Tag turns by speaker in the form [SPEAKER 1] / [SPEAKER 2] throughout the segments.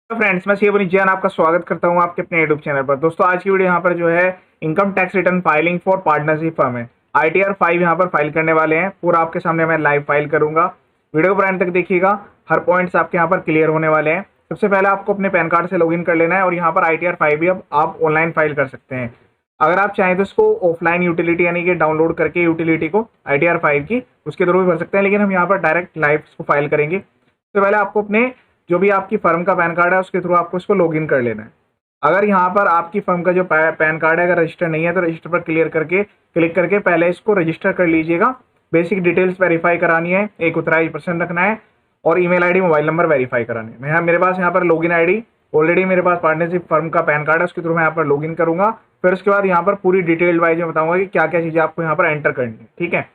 [SPEAKER 1] तो फ्रेंड्स, मैं शिवनी जैन आपका स्वागत करता हूं आपके अपने यूट्यूब चैनल पर। दोस्तों, आज की वीडियो यहां पर जो है income tax return filing for partnership firm है। ITR 5 यहां पर फाइल करने वाले हैं। पूरा आपके सामने मैं लाइव फाइल करूंगा। वीडियो को एंड तक देखिएगा, हर पॉइंट्स आपके यहाँ पर क्लियर होने वाले हैं। सबसे पहले आपको अपने पैन कार्ड से लॉगिन कर लेना है और यहाँ पर ITR 5 भी अब आप ऑनलाइन फाइल कर सकते हैं। अगर आप चाहें तो इसको ऑफलाइन यूटिलिटी यानी कि डाउनलोड करके यूटिलिटी को ITR 5 की उसके थ्रू भी भर सकते हैं, लेकिन हम यहाँ पर डायरेक्ट लाइव इसको फाइल करेंगे। सबसे पहले आपको अपने जो भी आपकी फर्म का पैन कार्ड है उसके थ्रू आपको इसको लॉगिन कर लेना है। अगर यहाँ पर आपकी फर्म का जो पैन कार्ड है अगर रजिस्टर नहीं है तो रजिस्टर पर क्लिक करके पहले इसको रजिस्टर कर लीजिएगा। बेसिक डिटेल्स वेरीफाई करानी है, एक ऑथराइज्ड पर्सन रखना है और email ID mobile number verify करानी है। मैं मेरे पास यहाँ पर लॉगिन आईडी ऑलरेडी मेरे पास पार्टनरशिप फर्म का पैन कार्ड है, उसके थ्रू मैं यहाँ पर लॉगिन करूंगा। फिर उसके बाद यहाँ पर पूरी डिटेल वाइज मैं बताऊंगा कि क्या क्या चीजें आपको यहाँ पर एंटर करनी है। ठीक है,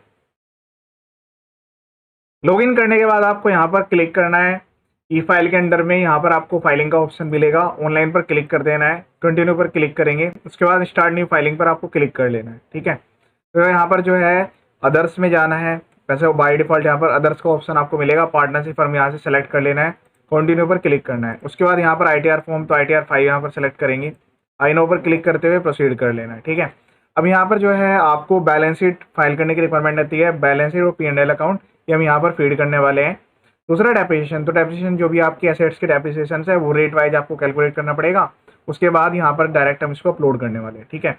[SPEAKER 1] लॉगिन करने के बाद आपको यहाँ पर क्लिक करना है। ई फाइल के अंडर में यहाँ पर आपको फाइलिंग का ऑप्शन मिलेगा, ऑनलाइन पर क्लिक कर देना है। कंटिन्यू पर क्लिक करेंगे, उसके बाद स्टार्ट न्यू फाइलिंग पर आपको क्लिक कर लेना है। ठीक है, तो यहाँ पर जो है अदर्स में जाना है। वैसे बाय डिफॉल्ट यहाँ पर अदर्स का ऑप्शन आपको मिलेगा, पार्टनरशिप फर्म यहाँ से सेलेक्ट कर लेना है। कंटिन्यू पर क्लिक करना है, उसके बाद यहाँ पर ITR फॉर्म तो ITR 5 यहाँ पर सेलेक्ट करेंगे। आई नो पर क्लिक करते हुए प्रोसीड कर लेना है। ठीक है, अब यहाँ पर जो है आपको बैलेंस शीट फाइल करने की रिक्वायरमेंट आती है। बैलेंस शीट और P&L अकाउंट ये हम यहाँ पर फीड करने वाले हैं। दूसरा डेप्रिसिएशन, तो डेप्रिसिएशन जो भी आपकी एसेट्स के डेप्रिसिएशन है वो रेट वाइज आपको कैलकुलेट करना पड़ेगा। उसके बाद यहाँ पर डायरेक्ट हम इसको अपलोड करने वाले हैं। ठीक है,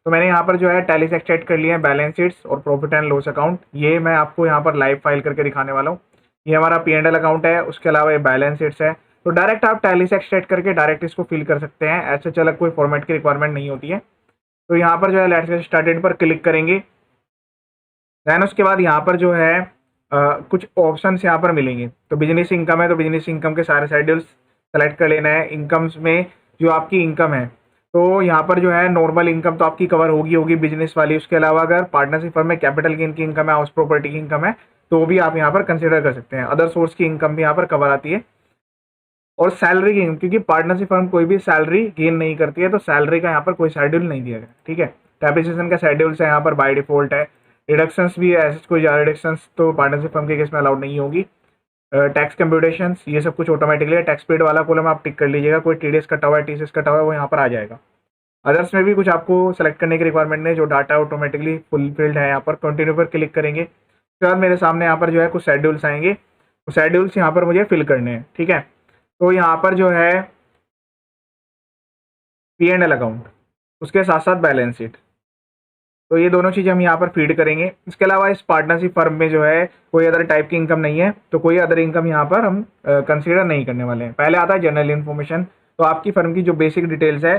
[SPEAKER 1] तो मैंने यहाँ पर जो है टैली से एक्सट्रैक्ट कर लिया है बैलेंस शीट्स और प्रॉफिट एंड लॉस अकाउंट। ये मैं आपको यहाँ पर लाइव फाइल करके दिखाने वाला हूँ। ये हमारा P&L अकाउंट है, उसके अलावा ये बैलेंस शीट्स है। तो डायरेक्ट आप टैली से एक्सट्रैक्ट करके डायरेक्ट इसको फिल कर सकते हैं, ऐसे चल कोई फॉर्मेट की रिक्वायरमेंट नहीं होती है। तो यहाँ पर जो है लेट्स गेट स्टार्टेड पर क्लिक करेंगे। देन उसके बाद यहाँ पर जो है कुछ ऑप्शंस यहाँ पर मिलेंगे। तो बिजनेस इनकम है तो बिजनेस इनकम के सारे शेड्यूल्स सेलेक्ट कर लेना है। इनकम्स में जो आपकी इनकम है तो यहाँ पर जो है नॉर्मल इनकम तो आपकी कवर होगी बिजनेस वाली। उसके अलावा अगर पार्टनरशिप फर्म में कैपिटल गेन की इनकम है, हाउस प्रॉपर्टी की इनकम है तो भी आप यहाँ पर कंसिडर कर सकते हैं। अदर सोर्स की इनकम भी यहाँ पर कवर आती है। और सैलरी गेन, क्योंकि पार्टनरशिप फर्म कोई भी सैलरी गेन नहीं करती है तो सैलरी का यहाँ पर कोई शेड्यूल नहीं दिया गया। ठीक है, डेप्रिसिएशन का शेड्यूल्स है यहाँ पर बाय डिफॉल्ट है। रिडक्शंस भी है, ऐसे कोई ज़्यादा रिडक्शंस तो पार्टनरशिप फर्म के केस में अलाउड नहीं होगी। टैक्स कंप्यूटेशंस ये सब कुछ ऑटोमेटिकली है। टैक्स पेड वाला कॉलम आप टिक कर लीजिएगा, कोई TDS कटा हुआ है, TCS कटा हुआ है वो यहाँ पर आ जाएगा। अदर्स में भी कुछ आपको सेलेक्ट करने की रिक्वायरमेंट नहीं, जो डाटा ऑटोमेटिकली फुलफिल्ड है। यहाँ पर कंटिन्यू पर क्लिक करेंगे, उसके बाद मेरे सामने यहाँ पर जो है कुछ शेड्यूल्स आएंगे। तो शेड्यूल्स यहाँ पर मुझे फिल करने हैं। ठीक है, तो यहाँ पर जो है P&L अकाउंट, उसके साथ साथ बैलेंस शीट, तो ये दोनों चीज़ें हम यहाँ पर फीड करेंगे। इसके अलावा इस पार्टनरशिप फर्म में जो है कोई अदर टाइप की इनकम नहीं है तो कोई अदर इनकम यहाँ पर हम कंसीडर नहीं करने वाले हैं। पहले आता है जनरल इन्फॉर्मेशन, तो आपकी फर्म की जो बेसिक डिटेल्स है,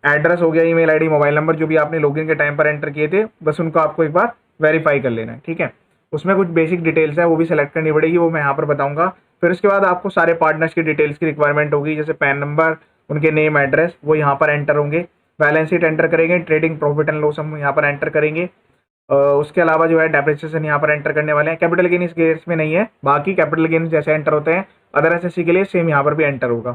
[SPEAKER 1] एड्रेस हो गया, ईमेल आईडी, मोबाइल नंबर जो भी आपने लॉगिन के टाइम पर एंटर किए थे, बस उनको आपको एक बार वेरीफाई कर लेना है। ठीक है, उसमें कुछ बेसिक डिटेल्स है वो भी सेलेक्ट करनी पड़ेगी, वो मैं यहाँ पर बताऊंगा। फिर उसके बाद आपको सारे पार्टनर्स की डिटेल्स की रिक्वायरमेंट होगी, जैसे पैन नंबर, उनके नेम, एड्रेस, वो यहाँ पर एंटर होंगे। बैलेंस शीट एंटर करेंगे, ट्रेडिंग प्रॉफिट एंड लॉस हम यहाँ पर एंटर करेंगे। उसके अलावा जो है डेप्रिसिएशन यहाँ पर एंटर करने वाले हैं। कैपिटल गेन इस केस में नहीं है, बाकी कैपिटल गेन जैसे एंटर होते हैं अदर SSC के लिए सेम यहाँ पर भी एंटर होगा।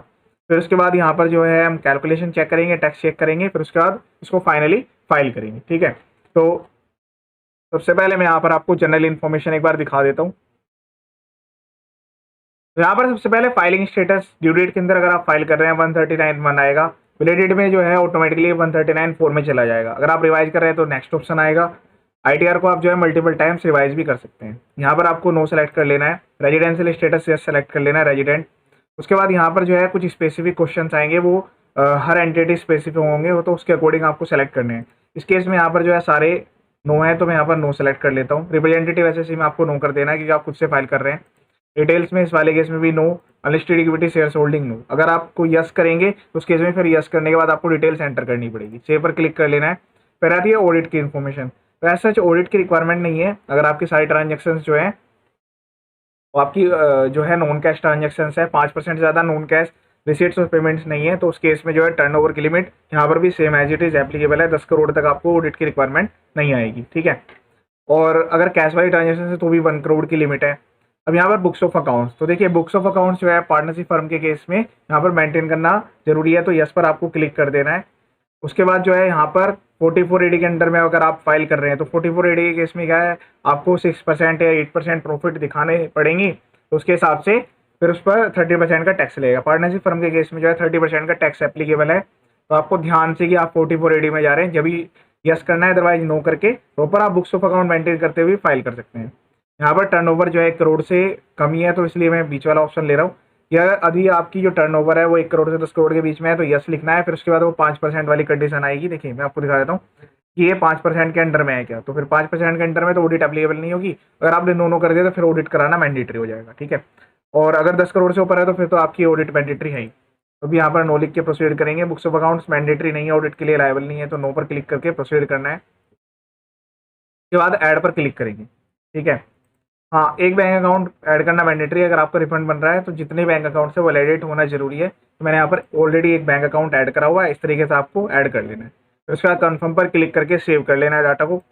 [SPEAKER 1] फिर उसके बाद यहाँ पर जो है हम कैलकुलेशन चेक करेंगे, टैक्स चेक करेंगे, फिर उसके बाद इसको फाइनली फाइल करेंगे। ठीक है, तो सबसे पहले मैं यहाँ पर आपको जनरल इन्फॉर्मेशन एक बार दिखा देता हूँ। तो यहाँ पर सबसे पहले फाइलिंग स्टेटस, ड्यू डेट के अंदर अगर आप फाइल कर रहे हैं 139 आएगा। रिलेटेड में जो है ऑटोमेटिकली 139 में चला जाएगा। अगर आप रिवाइज कर रहे हैं तो नेक्स्ट ऑप्शन आएगा। ITR को आप जो है मल्टीपल टाइम्स रिवाइज भी कर सकते हैं। यहाँ पर आपको नो सेलेक्ट कर लेना है, रेजिडेंशियल स्टेटस यस सेलेक्ट कर लेना है, रेजिडेंट। उसके बाद यहाँ पर जो है कुछ स्पेसिफिक क्वेश्चन आएंगे, वो हर एंटिटी स्पेसिफिक होंगे, वो तो उसके अकॉर्डिंग आपको सेलेक्ट करने हैं। इस केस में यहाँ पर जो है सारे नो है तो मैं यहाँ पर नो सेलेक्ट कर लेता हूँ। रिप्रेजेंटेटिव SSC में आपको नो कर देना है क्योंकि आप खुद से फाइल कर रहे हैं। डिटेल्स में इस वाले केस में भी no. Unlisted equity shares holding no. अगर आपको यस करेंगे तो उस केस में फिर यस करने के बाद आपको डिटेल्स एंटर करनी पड़ेगी। सेव पर क्लिक कर लेना है। फिर आती है ऑडिट की इन्फॉर्मेशन। तो ऐसा ऑडिट की रिक्वायरमेंट नहीं है। अगर आपकी सारी ट्रांजेक्शन जो है वो आपकी जो है नॉन कैश ट्रांजेक्शन है, 5% ज़्यादा नॉन कैश रिसीट्स और पेमेंट्स नहीं है, तो उस केस में जो है टर्नओवर की लिमिट यहाँ पर भी same as it is applicable है। 10 करोड़ तक आपको ऑडिट की रिक्वायरमेंट नहीं आएगी। ठीक है, और अगर कैश वाली ट्रांजेक्शन है तो भी 1 करोड़ की लिमिट है। अब यहाँ पर बुक्स ऑफ अकाउंट्स, तो देखिए बुक्स ऑफ अकाउंट्स जो है पार्टनरशिप फर्म के केस में यहाँ पर मेंटेन करना जरूरी है, तो यस पर आपको क्लिक कर देना है। उसके बाद जो है यहाँ पर 44AD के अंडर में अगर आप फाइल कर रहे हैं तो 44AD के केस में क्या है, आपको 6% या 8% प्रॉफिट दिखाने पड़ेंगे। तो उसके हिसाब से फिर उस पर 30% का टैक्स लगेगा। पार्टनरशिप फर्म के केस में जो है 30% का टैक्स एप्लीकेबल है। तो आपको ध्यान से कि आप 4480 में जा रहे हैं जब भी यस करना है, अदरवाइज नो करके प्रॉपर आप बुक्स ऑफ अकाउंट मेंटेन करते हुए फाइल कर सकते हैं। यहाँ पर टर्नओवर जो है 1 करोड़ से कम ही है, तो इसलिए मैं बीच वाला ऑप्शन ले रहा हूँ। या अभी आपकी जो टर्नओवर है वो 1 करोड़ से 10 करोड़ के बीच में है तो यस लिखना है। फिर उसके बाद वो 5% वाली कंडीशन आएगी। देखिए मैं आपको दिखा देता हूँ कि ये 5% के अंडर में है क्या, तो फिर 5% के अंडर में तो ऑडिट एप्लीकेबल नहीं होगी। अगर आपने नो कर दिया तो फिर ऑडिट कराना मैंडेटरी हो जाएगा, ठीक है। और अगर 10 करोड़ से ऊपर है तो फिर तो आपकी ऑडिट मैंडेटरी है ही। तो भी यहाँ पर नो लिख के प्रोसीड करेंगे। बुक्स ऑफ अकाउंट्स मैंडेटरी नहीं है, ऑडिट के लिए लायबल नहीं है, तो नो पर क्लिक करके प्रोसीड करना है। उसके बाद ऐड पर क्लिक करेंगे, ठीक है। हाँ, एक बैंक अकाउंट ऐड करना मैंडेटरी है। अगर आपका रिफंड बन रहा है तो जितने बैंक अकाउंट से वो वैलिडेट होना जरूरी है। तो मैंने यहाँ पर ऑलरेडी एक बैंक अकाउंट ऐड करा हुआ है, इस तरीके से आपको ऐड कर लेना है। फिर उसके बाद कन्फर्म पर क्लिक करके सेव कर लेना है डाटा को।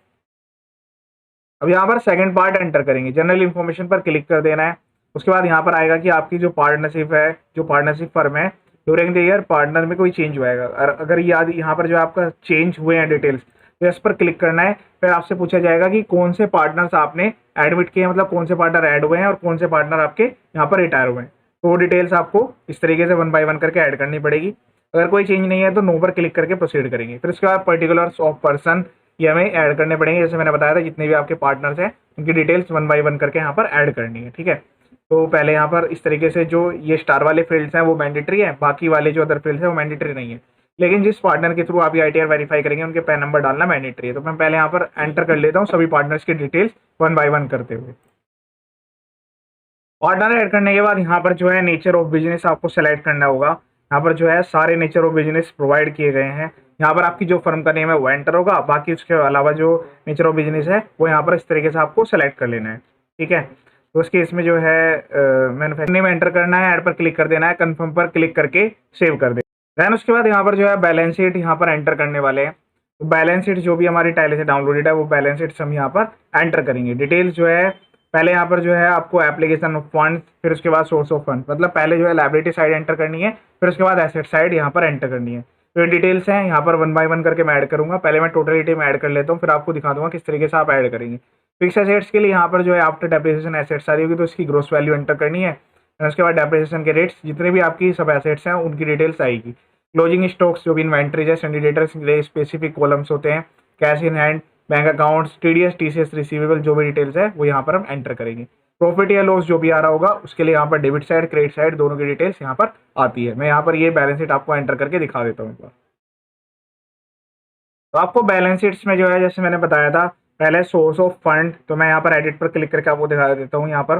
[SPEAKER 1] अब यहाँ पर सेकंड पार्ट एंटर करेंगे, जनरल इन्फॉर्मेशन पर क्लिक कर देना है। उसके बाद यहाँ पर आएगा कि आपकी जो पार्टनरशिप है, जो पार्टनरशिप फर्म है, ड्यूरिंग द ईयर पार्टनर में कोई चेंज हुआ है। अगर याद यहाँ पर जो आपका चेंज हुए हैं डिटेल्स, तो इस पर क्लिक करना है। फिर आपसे पूछा जाएगा कि कौन से पार्टनर्स आपने एडमिट किए हैं, मतलब कौन से पार्टनर ऐड हुए हैं और कौन से पार्टनर आपके यहाँ पर रिटायर हुए हैं। तो वो डिटेल्स आपको इस तरीके से 1 बाय 1 करके ऐड करनी पड़ेगी। अगर कोई चेंज नहीं है तो नो पर क्लिक करके प्रोसीड करेंगे। फिर उसके बाद पर्टिकुलर्स ऑफ पर्सन ये हमें ऐड करने पड़ेंगे। जैसे मैंने बताया था जितने भी आपके पार्टनर्स हैं उनकी डिटेल्स 1 बाय 1 करके यहाँ पर ऐड करनी है, ठीक है। तो पहले यहाँ पर इस तरीके से जो ये स्टार वाले फील्ड्स हैं वो मैंडेटरी है, बाकी वाले जो अदर फील्ड्स हैं वो मैंडेटरी नहीं है। लेकिन जिस पार्टनर के थ्रू आप ITR वेरीफाई करेंगे उनके पैन नंबर डालना मैंडेटरी है। तो मैं पहले यहाँ पर एंटर कर लेता हूँ सभी पार्टनर्स की डिटेल्स 1 बाय 1 करते हुए। पार्टनर ऐड करने के बाद यहाँ पर जो है नेचर ऑफ बिजनेस आपको सेलेक्ट करना होगा। यहाँ पर जो है सारे नेचर ऑफ बिजनेस प्रोवाइड किए गए हैं। यहाँ पर आपकी जो फर्म का नेम है वो एंटर होगा, बाकी उसके अलावा जो नेचर ऑफ बिजनेस है वो यहाँ पर इस तरीके से आपको सेलेक्ट कर लेना है, ठीक है। तो उस केस में जो है मैन्युफैक्चरिंग नेम एंटर करना है, ऐड पर क्लिक कर देना है, कन्फर्म पर क्लिक करके सेव कर देना। देन उसके बाद यहाँ पर जो है बैलेंस शीट यहाँ पर एंटर करने वाले हैं। तो बैलेंस शीट जो भी हमारी टैली से डाउनलोडेड है वो बैलेंस शीट हम यहाँ पर एंटर करेंगे। डिटेल्स जो है पहले यहाँ पर जो है आपको एप्लीकेशन ऑफ फंड, फिर उसके बाद सोर्स ऑफ फंड, मतलब पहले जो है लायबिलिटी साइड एंटर करनी है, फिर उसके बाद एसेट साइड यहाँ पर एंटर करनी है। तो ये डिटेल्स हैं, यहाँ पर 1 बाय 1 करके मैं ऐड करूंगा। पहले मैं टोटलिटी में ऐड कर लेता हूँ, फिर आपको दिखा दूंगा किस तरीके से आप ऐड करेंगे। फिक्स एसेट्स के लिए यहाँ पर जो है आफ्टर डेप्रिसिएशन एसेट्स आ रही होगी तो इसकी ग्रोस वैल्यू एंटर करनी है। उसके बाद डेप्रिसिएशन के रेट्स, जितने भी आपकी सब एसेट्स हैं उनकी डिटेल्स आएगी। क्लोजिंग स्टॉक्स जो भी इन्वेंट्रीज है, सिंडिकेटर्स के लिए स्पेसिफिक कॉलम्स होते हैं, cash in hand, bank accounts, TDS TCS receivable, जो भी डिटेल्स है वो यहाँ पर हम एंटर करेंगे। प्रॉफिट या लॉस जो भी आ रहा होगा उसके लिए यहाँ पर डेबिट साइड क्रेडिट साइड दोनों की डिटेल्स यहाँ पर आती है। मैं यहाँ पर ये बैलेंस शीट आपको एंटर करके दिखा देता हूँ एक बार। तो आपको बैलेंस शीट्स में जो है जैसे मैंने बताया था पहले सोर्स ऑफ फंड, तो मैं यहाँ पर एडिट पर क्लिक करके आपको दिखा देता हूँ। यहाँ पर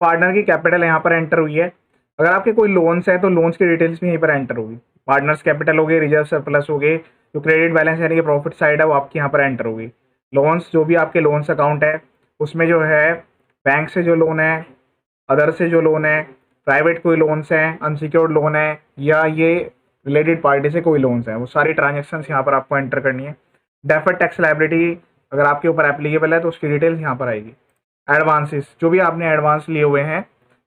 [SPEAKER 1] पार्टनर की कैपिटल यहाँ पर एंटर हुई है। अगर आपके कोई लोन्स है तो लोन्स की डिटेल्स भी यहीं पर एंटर होगी। पार्टनर्स कैपिटल हो गए, रिजर्व सरप्लस हो गए, जो क्रेडिट बैलेंस यानी कि प्रॉफिट साइड है वो आपकी यहाँ पर एंटर होगी। लोन्स जो भी आपके लोन्स अकाउंट है उसमें जो है बैंक से जो लोन है, अदर से जो लोन है, प्राइवेट कोई लोन्स हैं, अनसिक्योर्ड लोन है, या ये रिलेटेड पार्टी से कोई लोन्स हैं, वो सारी ट्रांजेक्शन्स यहाँ पर आपको एंटर करनी है। डेफर्ड टैक्स लायबिलिटी अगर आपके ऊपर एप्लीकेबल है तो उसकी डिटेल्स यहाँ पर आएगी। एडवांसेस जो भी आपने एडवांस लिए हुए हैं,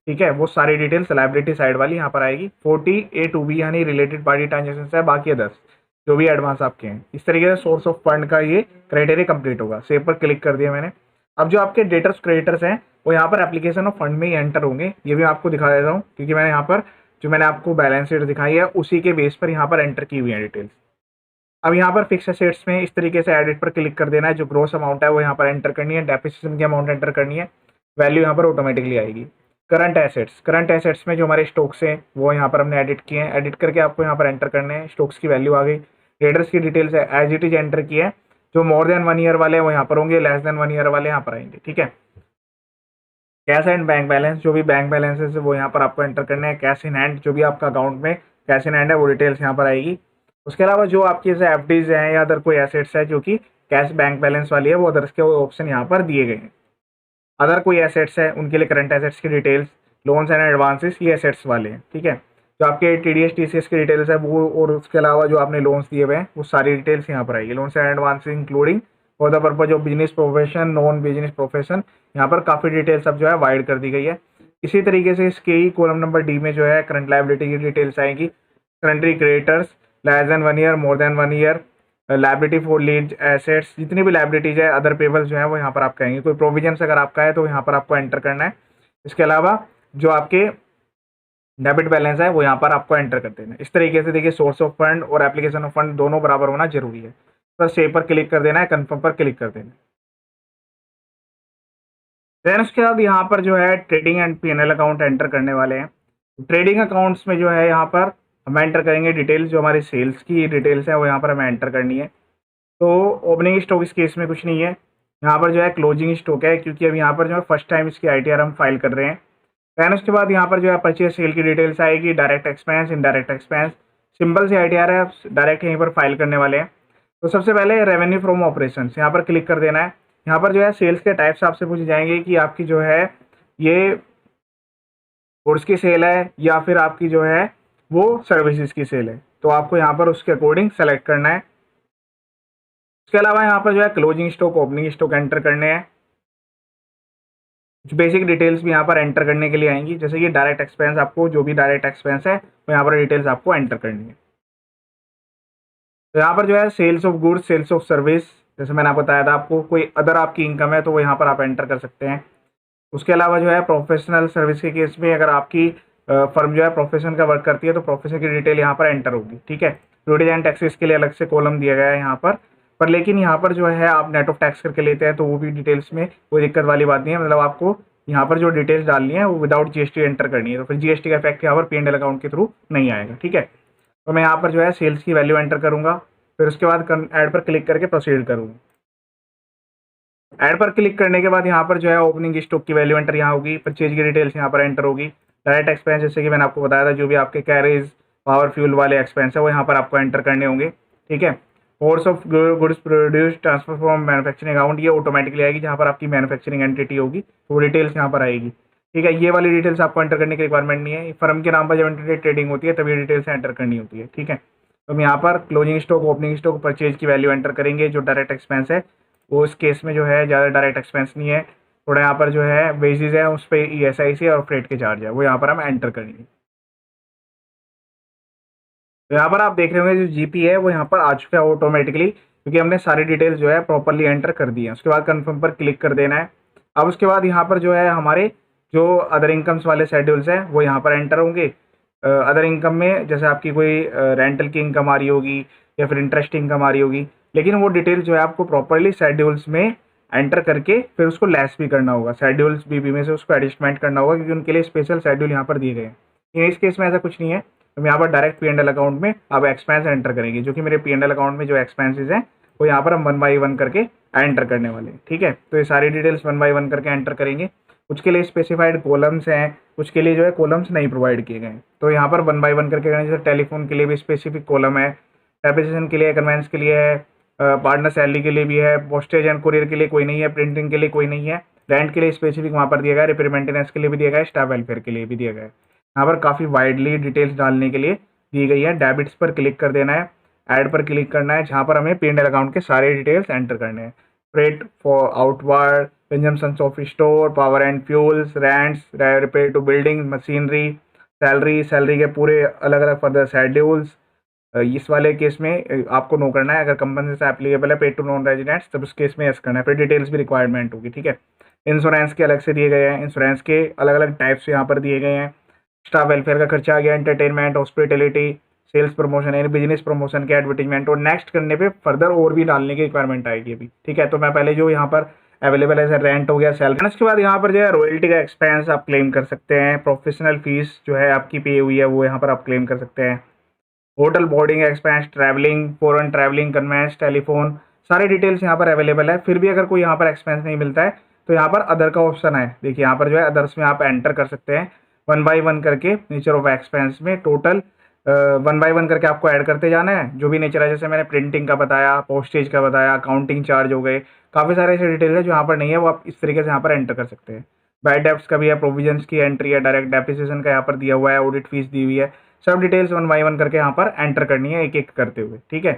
[SPEAKER 1] ठीक है, वो सारी डिटेल्स लायबिलिटी साइड वाली यहाँ पर आएगी। 40A2B यानी रिलेटेड पार्टी ट्रांजेक्शन है, बाकी अदर्स जो भी एडवांस आपके हैं। इस तरीके से सोर्स ऑफ फंड का ये क्राइटेरिया कंप्लीट होगा। सेव पर क्लिक कर दिया मैंने। अब जो आपके डेटर्स क्रेडिटर्स हैं वो यहाँ पर एप्लीकेशन ऑफ फंड में ही एंटर होंगे। ये भी आपको दिखा देता हूँ क्योंकि मैंने यहाँ पर जो मैंने आपको बैलेंस शीट दिखाई है उसी के बेस पर यहाँ पर एंटर की हुई है डिटेल्स। अब यहाँ पर फिक्स एसेट्स में इस तरीके से एडिट पर क्लिक कर देना है। जो ग्रोस अमाउंट है वो यहाँ पर एंटर करनी है, डेप्रिसिएशन की अमाउंट एंटर करनी है, वैल्यू यहाँ पर ऑटोमेटिकली आएगी। करंट एसेट्स में जो हमारे स्टॉक्स हैं वो यहाँ पर हमने एडिट किए हैं, एडिट करके आपको यहाँ पर एंटर करने हैं। स्टॉक्स की वैल्यू आ गई। ट्रेडर्स की डिटेल्स है एज इट इज एंटर की है। जो मोर देन 1 ईयर वाले हैं वो यहाँ पर होंगे, लेस देन 1 ईयर वाले यहाँ पर आएंगे, ठीक है। कैश एंड बैंक बैलेंस जो भी बैंक बैलेंस है वो यहाँ पर आपको एंटर करना है। कैश इन हैंड जो भी आपका अकाउंट में कैश इन हैंड है वो डिटेल्स यहाँ पर आएगी। उसके अलावा जो आपकी जैसे FDs हैं या अदर कोई एसेट्स है जो कि कैश बैंक बैलेंस वाली है वो अदर्स के ऑप्शन यहाँ पर दिए गए हैं। अदर कोई एसेट्स है उनके लिए करंट एसेट्स की डिटेल्स, लोन्स एंड एडवांसेस ये एसेट्स वाले हैं, ठीक है। जो आपके TDS TCS की डिटेल्स है वो, और उसके अलावा जो आपने लोन्स दिए हुए हैं वो सारी डिटेल्स यहाँ पर आएगी। Loans and advances including for the purpose of business profession, non business profession, यहाँ पर काफ़ी डिटेल्स अब जो है वाइड कर दी गई है। इसी तरीके से इसके ही कॉलम नंबर D में जो है करंट लायबिलिटी की डिटेल्स आएगी। Currently creditors, less than 1 year, more than 1 year, liability for lead assets, जितनी भी लायबिलिटीज है, अदर पेबल्स जो है वो यहाँ पर आपका आएंगे। कोई प्रोविजन अगर आपका है तो यहाँ पर आपको एंटर करना है। इसके अलावा जो आपके डेबिट बैलेंस है वो यहाँ पर आपको एंटर कर देना है। इस तरीके से देखिए सोर्स ऑफ फंड और एप्लीकेशन ऑफ फंड दोनों बराबर होना जरूरी है। तो सेव पर क्लिक कर देना है, कन्फर्म पर क्लिक कर देना है। देन उसके बाद यहाँ पर जो है trading and PNL account enter करने वाले हैं। ट्रेडिंग अकाउंट्स में जो है यहाँ पर हम एंटर करेंगे डिटेल्स, जो हमारी सेल्स की डिटेल्स है वो यहाँ पर हमें एंटर करनी है। तो ओपनिंग स्टॉक इस केस में कुछ नहीं है, यहाँ पर जो है क्लोजिंग स्टॉक है, क्योंकि अब यहाँ पर जो है फर्स्ट टाइम इसकी आईटीआर हम फाइल कर रहे हैं। देन उसके बाद यहाँ पर जो है परचेज सेल की डिटेल्स आएगी, direct expense, indirect expense, simple सी आईटीआर है, डायरेक्ट यहीं पर फाइल करने वाले हैं। तो सबसे पहले रेवेन्यू फ्रॉम ऑपरेशंस यहाँ पर क्लिक कर देना है। यहाँ पर जो है सेल्स के टाइप्स आपसे पूछे जाएंगे कि आपकी जो है ये गुड्स की सेल है या फिर आपकी जो है वो सर्विसेज की सेल है, तो आपको यहाँ पर उसके अकॉर्डिंग सेलेक्ट करना है। इसके अलावा यहाँ पर जो है closing stock, opening stock enter करने हैं। कुछ बेसिक डिटेल्स भी यहाँ पर एंटर करने के लिए आएंगी, जैसे कि डायरेक्ट एक्सपेंस, आपको जो भी डायरेक्ट एक्सपेंस है वो यहाँ पर डिटेल्स आपको एंटर करनी है। तो यहाँ पर जो है sales of goods, sales of service, जैसे मैंने आपको बताया था, आपको कोई अदर आपकी इनकम है तो वो यहाँ पर आप एंटर कर सकते हैं। उसके अलावा जो है प्रोफेशनल सर्विस के केस में अगर आपकी फर्म जो है प्रोफेशन का वर्क करती है तो प्रोफेशन की डिटेल यहाँ पर एंटर होगी, ठीक है। ड्यूटीज एंड टैक्सेस के लिए अलग से कॉलम दिया गया है यहाँ पर लेकिन यहाँ पर जो है आप नेट ऑफ टैक्स करके लेते हैं तो वो भी डिटेल्स में कोई दिक्कत वाली बात नहीं है। मतलब आपको यहाँ पर जो डिटेल्स डालनी है वो विदाउट जीएसटी एंटर करनी है, तो फिर जीएसटी का इफेक्ट यहाँ पर पीएनएल अकाउंट के थ्रू नहीं आएगा, ठीक है। तो मैं यहाँ पर जो है सेल्स की वैल्यू एंटर करूँगा, फिर उसके बाद ऐड पर क्लिक करके प्रोसीड करूँगा। ऐड पर क्लिक करने के बाद यहाँ पर जो है ओपनिंग स्टॉक की वैल्यू एंटर यहाँ होगी, परचेज की डिटेल्स यहाँ पर एंटर होगी। डायरेक्ट एक्सपेंस, जैसे कि मैंने आपको बताया था, जो भी आपके कैरेज, पावर, फ्यूल वाले एक्सपेंस है वो यहाँ पर आपको एंटर करने होंगे, ठीक है। Course of goods produce transfer from manufacturing account, ये ऑटोमेटिकली आएगी जहाँ पर आपकी मैन्युफैक्चरिंग एंटिटी होगी, तो वो डिटेल्स यहाँ पर आएगी, ठीक है। ये वाली डिटेल्स आपको एंटर करने की रिक्वायरमेंट नहीं है, फर्म के नाम पर जब एंटिटी ट्रेडिंग होती है तभी डिटेल्स एंटर करनी होती है, ठीक है। तो हम यहाँ पर closing stock, opening stock, purchase की वैल्यू एंटर करेंगे। जो डायरेक्ट एक्सपेंस है वो इस केस में जो है ज़्यादा डायरेक्ट एक्सपेंस नहीं है, थोड़ा यहाँ पर जो है वेजेस है उस पर ईएसआईसी और फ्रेट के चार्ज है वो यहाँ पर हम एंटर करेंगे। तो यहाँ पर आप देख रहे होंगे जो जीपी है वो यहाँ पर आ चुका है ऑटोमेटिकली, क्योंकि हमने सारी डिटेल्स जो है प्रॉपरली एंटर कर दी है। उसके बाद कन्फर्म पर क्लिक कर देना है। अब उसके बाद यहाँ पर जो है हमारे जो अदर इनकम्स वाले शेड्यूल्स हैं वो यहाँ पर एंटर होंगे। अदर इनकम में जैसे आपकी कोई रेंटल की इनकम आ रही होगी या फिर इंटरेस्ट इनकम आ रही होगी, लेकिन वो डिटेल्स जो है आपको प्रॉपरली शेड्यूल्स में एंटर करके फिर उसको लेस भी करना होगा, शेड्यूल्स बीबी में से उसको एडजस्टमेंट करना होगा, क्योंकि उनके लिए स्पेशल शेड्यूल यहाँ पर दिए गए हैं। इस केस में ऐसा कुछ नहीं है, तो यहाँ पर डायरेक्ट पीएनएल अकाउंट में आप एक्सपेंस एंटर करेंगे, जो कि मेरे पीएनएल अकाउंट में जो एक्सपेंसेस हैं वो यहाँ पर हम 1 बाई 1 करके एंटर करने वाले हैं, ठीक है। तो ये सारी डिटेल्स 1 बाई 1 करके एंटर करेंगे। कुछ के लिए स्पेसिफाइड कॉलम्स हैं, कुछ के लिए जो है कॉलम्स नहीं प्रोवाइड किए गए हैं, तो यहाँ पर 1 बाई 1 करके करना। जैसे टेलीफोन के लिए भी स्पेसिफिक कॉलम है, डेप्रिसिएशन के लिए, कन्वेंस के लिए है, पार्टनर सैलरी के लिए भी है, पोस्टेज एंड कुरियर के लिए कोई नहीं है, प्रिंटिंग के लिए कोई नहीं है, रेंट के लिए स्पेसिफिक वहाँ पर दिया गया है, रिपेयर मेंटेनेंस के लिए भी दिया गया है, स्टाफ वेलफेयर के लिए भी दिया गया है। यहाँ पर काफ़ी वाइडली डिटेल्स डालने के लिए दी गई है। डेबिट्स पर क्लिक कर देना है, ऐड पर क्लिक करना है, जहाँ पर हमें पीएनएल अकाउंट के सारे डिटेल्स एंटर करने हैं। Freight for outward, consumptions of store, power and fuels, rents, repair to building, machinery, salary के पूरे अलग अलग फर्दर शेड्यूल्स। इस वाले केस में आपको नो करना है, अगर कंपनी से एप्लीकेबल है पेड टू नॉन रेजिडेंट्स तब उस केस में यस करना है, फिर डिटेल्स भी रिक्वायरमेंट होगी, ठीक है। इंश्योरेंस के अलग से दिए गए हैं, इंश्योरेंस के अलग अलग टाइप्स यहाँ पर दिए गए हैं। स्टाफ वेलफेयर का खर्चा आ गया, एंटरटेनमेंट, हॉस्पिटैलिटी, सेल्स प्रमोशन यानी बिजनेस प्रमोशन के एडवर्टीजमेंट, और नेक्स्ट करने पे फर्दर और भी डालने की रिक्वायरमेंट आएगी अभी, ठीक है। तो मैं पहले जो यहाँ पर अवेलेबल है जैसे रेंट हो गया, सैलरी, उसके बाद यहाँ पर जो है रॉयल्टी का एक्सपेंस आप क्लेम कर सकते हैं, प्रोफेशनल फीस जो है आपकी पे हुई है वो यहाँ पर आप क्लेम कर सकते हैं, hotel boarding expense, travelling, foreign travelling, conveyance, telephone, सारे डिटेल्स यहाँ पर अवेलेबल है। फिर भी अगर कोई यहाँ पर एक्सपेंस नहीं मिलता है तो यहाँ पर अदर का ऑप्शन है, देखिए यहाँ पर जो है अदर्स में आप एंटर कर सकते हैं 1 बाई 1 करके। नेचर ऑफ एक्सपेंस में टोटल 1 बाई 1 करके आपको ऐड करते जाना है, जो भी नेचर है, जैसे मैंने प्रिंटिंग का बताया, पोस्टेज का बताया, अकाउंटिंग चार्ज हो गए, काफ़ी सारे ऐसे डिटेल्स है जो यहाँ पर नहीं है, वो आप इस तरीके से यहाँ पर एंटर कर सकते हैं। बैड डेप्स का भी है, प्रोविजंस की एंट्री है, डायरेक्ट डेप्रिसिएशन का यहाँ पर दिया हुआ है, ऑडिट फीस दी हुई है, सब डिटेल्स 1 बाई 1 करके यहाँ पर एंटर करनी है एक एक करते हुए, ठीक है।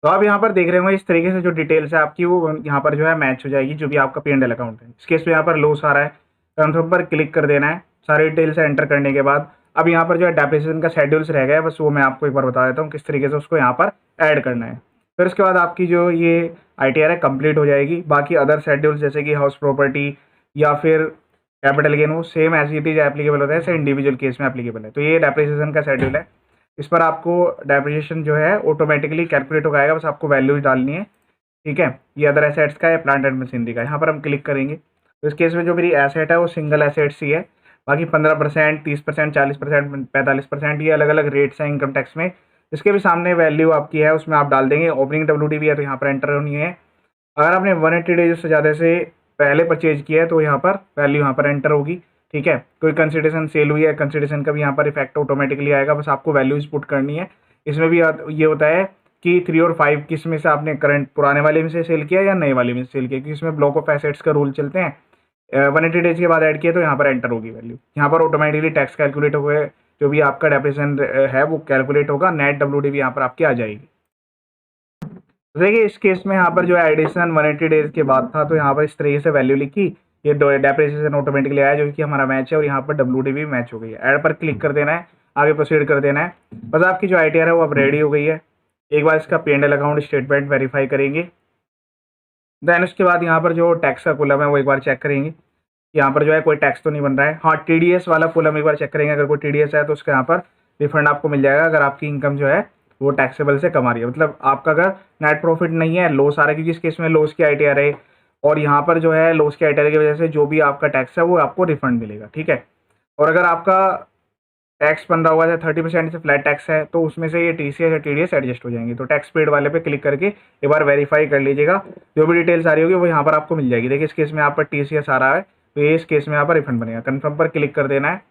[SPEAKER 1] तो आप यहाँ पर देख रहे होंगे इस तरीके से जो डिटेल्स है आपकी वो यहाँ पर जो है मैच हो जाएगी, जो भी आपका पीएनएल अकाउंट है। इस केस में यहाँ पर लॉस आ रहा है, कन्फर्म पर क्लिक कर देना है। सारे डिटेल्स एंटर करने के बाद अब यहाँ पर जो है डेप्रिसिएशन का शेड्यूल्स रह गया है, बस वो मैं आपको एक बार बता देता हूँ किस तरीके से उसको यहाँ पर ऐड करना है। फिर उसके बाद आपकी जो ये आईटीआर है कंप्लीट हो जाएगी। बाकी अदर शेड्यूल्स जैसे कि हाउस प्रॉपर्टी या फिर कैपिटल गेन वो same as it is applicable होता है, ऐसे इंडिविजुअल केस में एप्लीकेबल है। तो ये डेप्रिसिएशन का शेड्यूल है, इस पर आपको डेप्रिसिएशन जो है ऑटोमेटिकली कैलकुलेट हो जाएगा, बस आपको वैल्यूज डालनी है, ठीक है। ये अदर एसेट्स का है, प्लांट एंड मशीनरी का, यहाँ पर हम क्लिक करेंगे। तो इस केस में जो मेरी एसेट है वो सिंगल एसेट्स ही है, बाकी 15%, 30%, 40%, 45% ये अलग अलग रेट्स हैं इनकम टैक्स में। इसके भी सामने वैल्यू आपकी है, उसमें आप डाल देंगे। ओपनिंग WDV है तो यहाँ पर एंटर होनी है। अगर आपने 180 डेज से ज़्यादा से पहले परचेज किया है तो यहाँ पर वैल्यू यहाँ पर एंटर होगी, ठीक है। कोई कंसिडरेशन सेल हुई है, कंसिडरेशन का भी यहाँ पर इफेक्ट ऑटोमेटिकली आएगा, बस आपको वैल्यूज पुट करनी है। इसमें भी ये होता है कि 3 और 5 किस में से आपने करंट पुराने वाले में से सेल किया या नए वाले में से सेल किया, क्योंकि इसमें ब्लॉक ऑफ एसेट्स का रूल चलते हैं। 180 डेज के बाद ऐड किया तो यहाँ पर एंटर होगी वैल्यू, यहाँ पर ऑटोमेटिकली टैक्स कैलकुलेट हो गए, जो भी आपका डेप्रिसिएशन है वो कैलकुलेट होगा, नेट WDV यहाँ पर आपकी आ जाएगी। देखिए इस केस में यहाँ पर जो है एडिशन 180 डेज के बाद था, तो यहाँ पर इस तरीके से वैल्यू लिखी, ये डेप्रिसिएशन ऑटोमेटिकली आया जो कि हमारा मैच है, और यहाँ पर WDV मैच हो गई है। ऐड पर क्लिक कर देना है, आगे प्रोसीड कर देना है। बस आपकी जो ITR है वो अब रेडी हो गई है। एक बार इसका P&L अकाउंट स्टेटमेंट वेरीफाई करेंगे, देन उसके बाद यहाँ पर जो टैक्स का कॉलम है वो एक बार चेक करेंगे, यहाँ पर जो है कोई टैक्स तो नहीं बन रहा है। हाँ, TDS वाला कॉलम एक बार चेक करेंगे, अगर कोई TDS है तो उसका यहाँ पर रिफंड आपको मिल जाएगा, अगर आपकी इनकम जो है वो टैक्सेबल से कम आ रही है। मतलब आपका अगर नेट प्रॉफिट नहीं है, लॉस आ रहा है, क्योंकि इस केस में लॉस की ITR है, और यहाँ पर जो है लॉस की ITR की वजह से जो भी आपका टैक्स है वो आपको रिफंड मिलेगा, ठीक है। और अगर आपका टैक्स बन रहा होगा जैसे 30% से फ्लैट टैक्स है, तो उसमें से ये TCS या TDS एडजस्ट हो जाएंगे। तो टैक्स पेड वाले पे क्लिक करके एक बार वेरीफाई कर लीजिएगा, जो भी डिटेल्स आ रही होगी वो यहाँ पर आपको मिल जाएगी। देखिए इस केस में यहाँ पर TCS आ रहा है, तो ये इस केस में यहाँ पर रिफंड बनेगा। कन्फर्म पर क्लिक कर देना है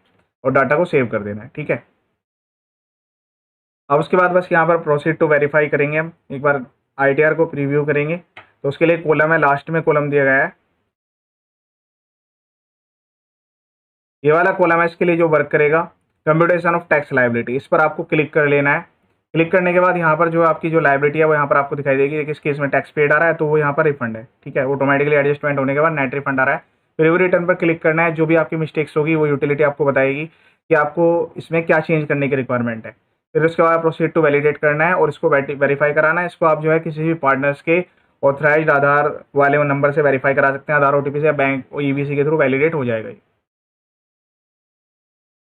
[SPEAKER 1] और डाटा को सेव कर देना है, ठीक है। अब उसके बाद बस यहाँ पर प्रोसीड टू वेरीफाई करेंगे, हम एक बार ITR को प्रीव्यू करेंगे। तो उसके लिए कॉलम है, लास्ट में कॉलम दिया गया है, ये वाला कॉलम है। इसके लिए जो वर्क करेगा कंप्यूटेशन ऑफ टैक्स लायबिलिटी, इस पर आपको क्लिक कर लेना है। क्लिक करने के बाद यहाँ पर जो आपकी जो लायबिलिटी है वो यहाँ पर आपको दिखाई देगी। किस केस में टैक्स पेड आ रहा है तो वो यहाँ पर रिफंड है, ठीक है। ऑटोमेटिकली एडजस्टमेंट होने के बाद नेट रिफंड आ रहा है। प्रीव्यू रिटर्न पर क्लिक करना है, जो भी आपकी मिस्टेक्स होगी वो यूटिलिटी आपको बताएगी कि आपको इसमें क्या चेंज करने की रिक्वायरमेंट है। फिर उसके बाद प्रोसीड टू वैलिडेट करना है और इसको वेरीफाई कराना है। इसको आप जो है किसी भी पार्टनर्स के ऑथराइज्ड आधार वाले नंबर से वेरीफाई करा सकते हैं, आधार OTP से या बैंक EBC के थ्रू वैलिडेट हो जाएगा।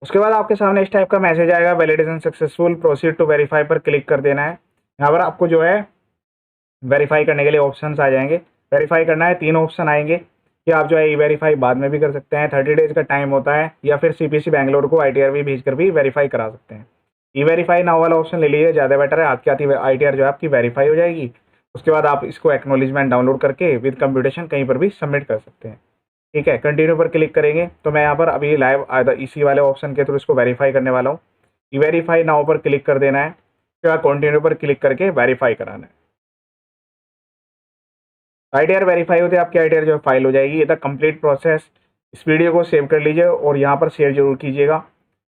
[SPEAKER 1] उसके बाद आपके सामने इस टाइप का मैसेज आएगा, validation successful, proceed to verify पर क्लिक कर देना है। यहाँ पर आपको जो है वेरीफाई करने के लिए ऑप्शंस आ जाएंगे। वेरीफाई करना है, 3 ऑप्शन आएंगे कि आप जो है E-वेरीफाई बाद में भी कर सकते हैं, 30 डेज का टाइम होता है, या फिर CPC बैंगलोर को ITR भी भेज कर भी वेरीफाई करा सकते हैं। E-वेरीफाई नाउ वाला ऑप्शन ले लीजिए, ज़्यादा बेटर है, आपकी आती ITR जो है आपकी वेरीफाई हो जाएगी। उसके बाद आप इसको एक्नॉलेजमेंट डाउनलोड करके विद कंप्यूटेशन कहीं पर भी सबमिट कर सकते हैं, ठीक है। कंटिन्यू पर क्लिक करेंगे तो मैं यहाँ पर अभी लाइव इसी वाले ऑप्शन के थ्रू इसको वेरीफाई करने वाला हूँ। E-वेरीफाई नाउ पर क्लिक कर देना है, फिर बाद कंटिन्यू पर क्लिक करके वेरीफाई कराना है। ITR वेरीफाई होते आपकी ITR जो फाइल हो जाएगी। ये था कंप्लीट प्रोसेस। इस वीडियो को सेव कर लीजिए और यहाँ पर शेयर जरूर कीजिएगा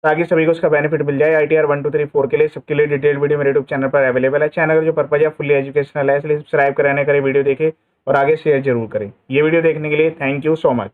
[SPEAKER 1] ताकि सभी को इसका बेनिफिट मिल जाए। ITR 1 2 3 4 के लिए सबके लिए डिटेल वीडियो मेरे यूट्यूब चैनल पर अवेलेबल है। चैनल का जो पर्पज है फुल्ली एजुकेशनल है, इसलिए सब्सक्राइब कराने करें, वीडियो देखें और आगे शेयर जरूर करें। ये वीडियो देखने के लिए थैंक यू सो मच।